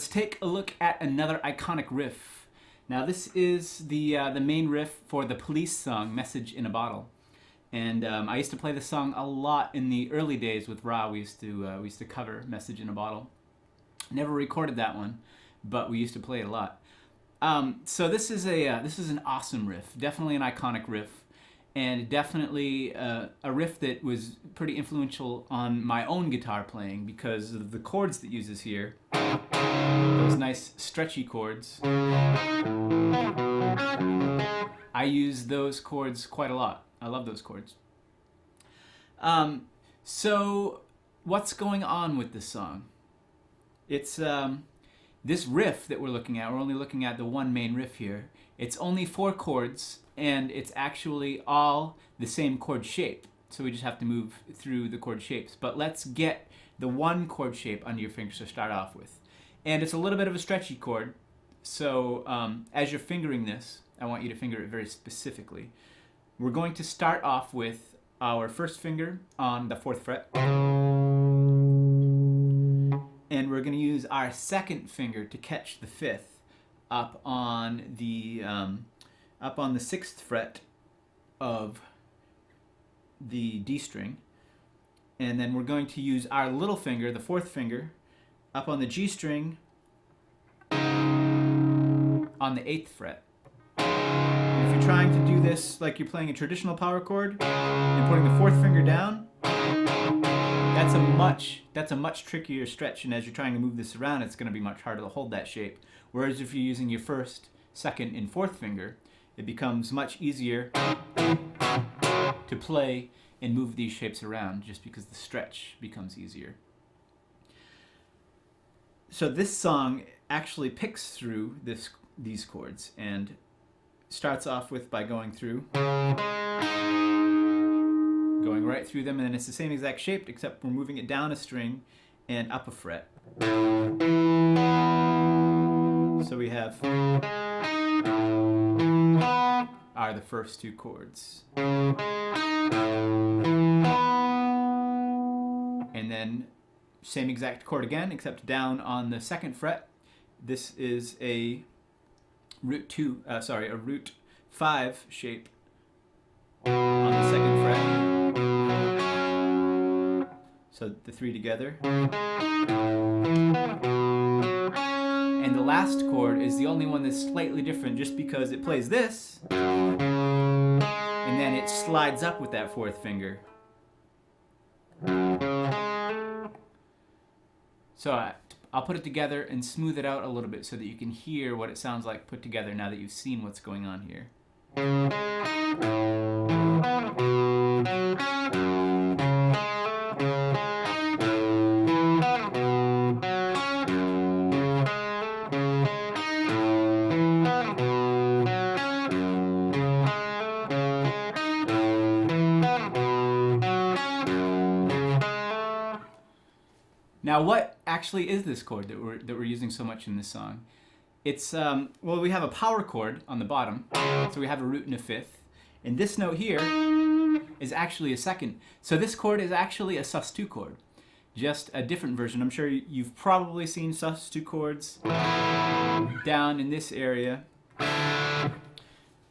let's take a look at another iconic riff. Now this is the main riff for the Police song, Message in a Bottle. And I used to play this song a lot in the early days with Ra. We used to cover Message in a Bottle. Never recorded that one, but we used to play it a lot. So this is an awesome riff, definitely an iconic riff, and definitely a riff that was pretty influential on my own guitar playing because of the chords that it uses here. Those nice stretchy chords. I use those chords quite a lot. I love those chords. So what's going on with this song? It's this riff that we're looking at. We're only looking at the one main riff here. It's only 4 chords, and it's actually all the same chord shape. So we just have to move through the chord shapes. But let's get the one chord shape under your fingers to start off with. And it's a little bit of a stretchy chord. So as you're fingering this, I want you to finger it very specifically. We're going to start off with our first finger on the 4th fret. And we're going to use our second finger to catch the 5th up on the 6th fret of the D string. And then we're going to use our little finger, the 4th finger, up on the G string on the 8th fret. And if you're trying to do this like you're playing a traditional power chord and putting the 4th finger down, that's a much trickier stretch, and as you're trying to move this around, it's going to be much harder to hold that shape. Whereas if you're using your 1st, 2nd, and 4th finger, it becomes much easier to play and move these shapes around just because the stretch becomes easier. So this song actually picks through these chords and starts off with by going right through them, and then it's the same exact shape except we're moving it down a string and up a fret. So we have are the first 2 chords. And then same exact chord again except down on the 2nd fret. This is a root 5 shape on the 2nd fret. So the 3 together. And the last chord is the only one that's slightly different just because it plays this and then it slides up with that 4th finger. So I'll put it together and smooth it out a little bit so that you can hear what it sounds like put together now that you've seen what's going on here. Now, what actually is this chord that we're using so much in this song? It's well, we have a power chord on the bottom, so we have a root and a 5th, and this note here is actually a 2nd. So this chord is actually a sus2 chord, just a different version. I'm sure you've probably seen sus2 chords down in this area,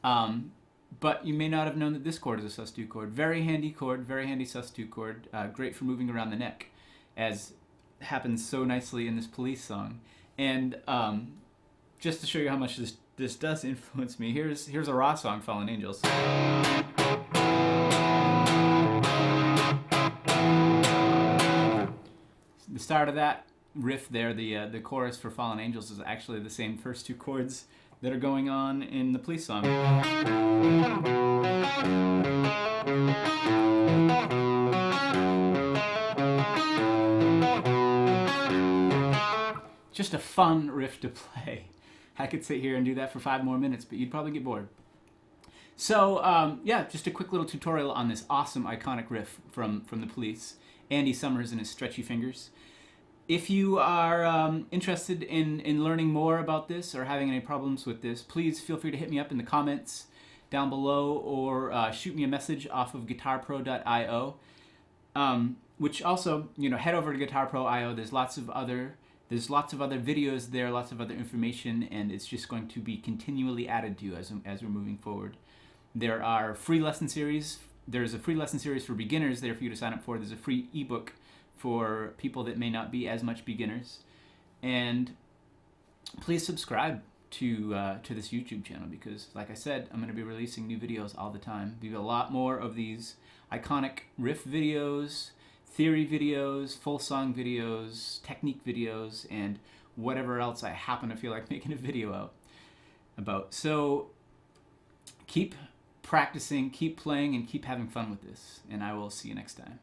but you may not have known that this chord is a sus2 chord. Very handy chord, very handy sus2 chord, great for moving around the neck, as happens so nicely in this Police song. And just to show you how much this does influence me, here's a Ra song, Fallen Angels. The start of that riff there, the chorus for Fallen Angels, is actually the same first 2 chords that are going on in the Police song. Just a fun riff to play. I could sit here and do that for 5 more minutes, but you'd probably get bored. So yeah, just a quick little tutorial on this awesome iconic riff from the Police. Andy Summers and his stretchy fingers. If you are interested in learning more about this or having any problems with this, please feel free to hit me up in the comments down below or shoot me a message off of guitarpro.io. Which also, head over to guitarpro.io. There's lots of other There's lots of other videos there, lots of other information, and it's just going to be continually added to as we're moving forward. There are free lesson series. There's a free lesson series for beginners there for you to sign up for. There's a free ebook for people that may not be as much beginners. And please subscribe to this YouTube channel, because, like I said, I'm going to be releasing new videos all the time. There'll be a lot more of these iconic riff videos, theory videos, full song videos, technique videos, and whatever else I happen to feel like making a video about. So keep practicing, keep playing, and keep having fun with this, and I will see you next time.